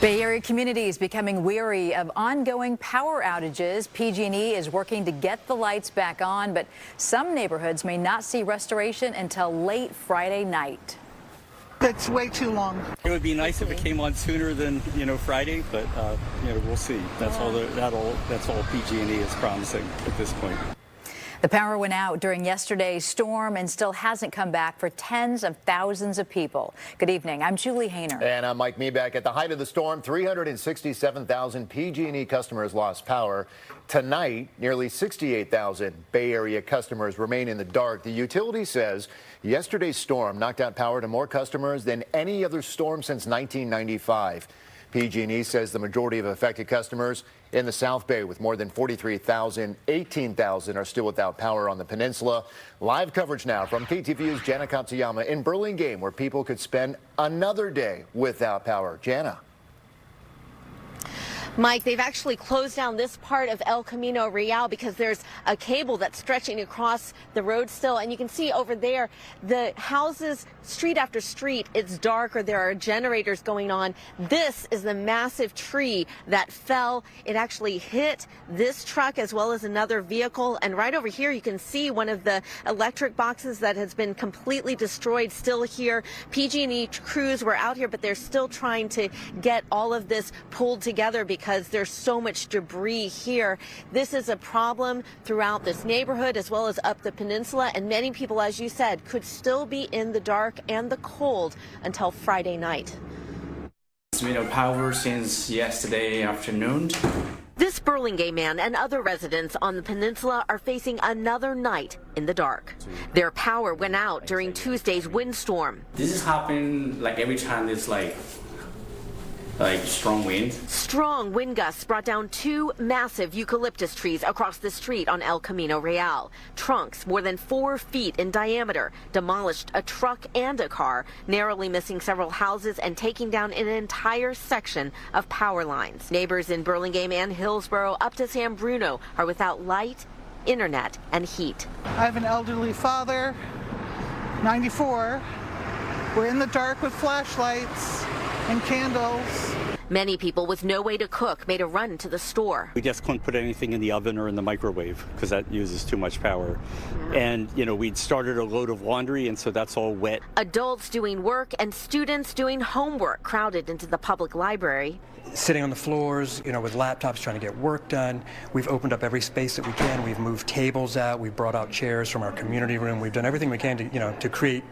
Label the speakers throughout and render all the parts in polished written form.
Speaker 1: Bay Area communities becoming weary of ongoing power outages. PG&E is working to get the lights back on, but some neighborhoods may not see restoration until late Friday night.
Speaker 2: That's way too long.
Speaker 3: It would be nice if it came on sooner than, Friday, but, we'll see. That's all PG&E is promising at this point.
Speaker 1: The power went out during yesterday's storm and still hasn't come back for tens of thousands of people. Good evening. I'm Julie Hayner.
Speaker 4: And I'm Mike Meeback. At the height of the storm, 367,000 PG&E customers lost power. Tonight, nearly 68,000 Bay Area customers remain in the dark. The utility says yesterday's storm knocked out power to more customers than any other storm since 1995. PG&E says the majority of affected customers in the South Bay, with more than 43,000, 18,000 are still without power on the peninsula. Live coverage now from KTVU's Jana Katsuyama in Burlingame, where people could spend another day without power. Jana.
Speaker 5: Mike, they've actually closed down this part of El Camino Real because there's a cable that's stretching across the road still. And you can see over there, the houses, street after street, it's dark, or there are generators going on. This is the massive tree that fell. It actually hit this truck as well as another vehicle. And right over here, you can see one of the electric boxes that has been completely destroyed still here. PG&E crews were out here, but they're still trying to get all of this pulled together because there's so much debris here. This is a problem throughout this neighborhood as well as up the peninsula, and many people, as you said, could still be in the dark and the cold until Friday night.
Speaker 6: Power since yesterday afternoon.
Speaker 5: This Burlingame man and other residents on the peninsula are facing another night in the dark. Their power went out during Tuesday's windstorm.
Speaker 6: This is happening like every time there's like strong wind.
Speaker 5: Strong wind gusts brought down two massive eucalyptus trees across the street on El Camino Real. Trunks more than 4 feet in diameter demolished a truck and a car, narrowly missing several houses and taking down an entire section of power lines. Neighbors in Burlingame and Hillsborough up to San Bruno are without light, internet, and heat.
Speaker 2: I have an elderly father, 94. We're in the dark with flashlights and candles.
Speaker 5: Many people with no way to cook made a run to the store.
Speaker 3: We just couldn't put anything in the oven or in the microwave because that uses too much power. And, we'd started a load of laundry, and so that's all wet.
Speaker 5: Adults doing work and students doing homework crowded into the public library.
Speaker 7: Sitting on the floors, with laptops trying to get work done. We've opened up every space that we can. We've moved tables out. We've brought out chairs from our community room. We've done everything we can to create,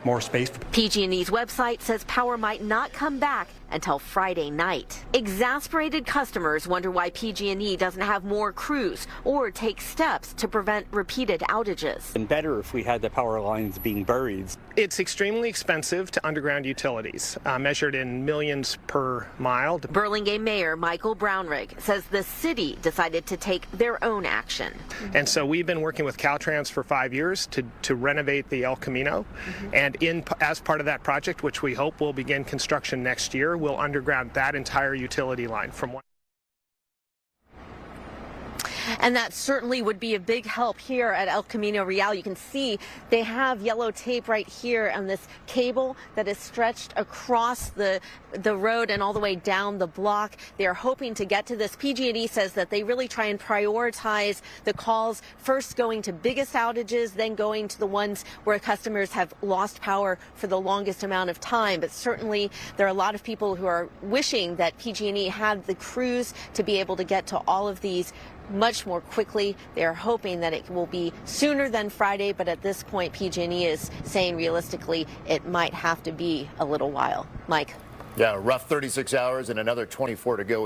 Speaker 7: more space.
Speaker 5: PG&E's website says power might not come back until Friday night. Exasperated customers wonder why PG&E doesn't have more crews or take steps to prevent repeated outages.
Speaker 3: And better if we had the power lines being buried.
Speaker 8: It's extremely expensive to underground utilities, measured in millions per mile.
Speaker 5: Burlingame Mayor Michael Brownrigg says the city decided to take their own action.
Speaker 8: And so we've been working with Caltrans for 5 years to renovate the El Camino. And as part of that project, which we hope will begin construction next year, we'll underground that entire utility line from one.
Speaker 5: And that certainly would be a big help here at El Camino Real. You can see they have yellow tape right here on this cable that is stretched across the road and all the way down the block. They are hoping to get to this. PG&E says that they really try and prioritize the calls, first going to biggest outages, then going to the ones where customers have lost power for the longest amount of time. But certainly there are a lot of people who are wishing that PG&E had the crews to be able to get to all of these much more quickly. They are hoping that it will be sooner than Friday, but at this point PG&E is saying realistically it might have to be a little while. Mike.
Speaker 4: Yeah, rough 36 hours and another 24 to go.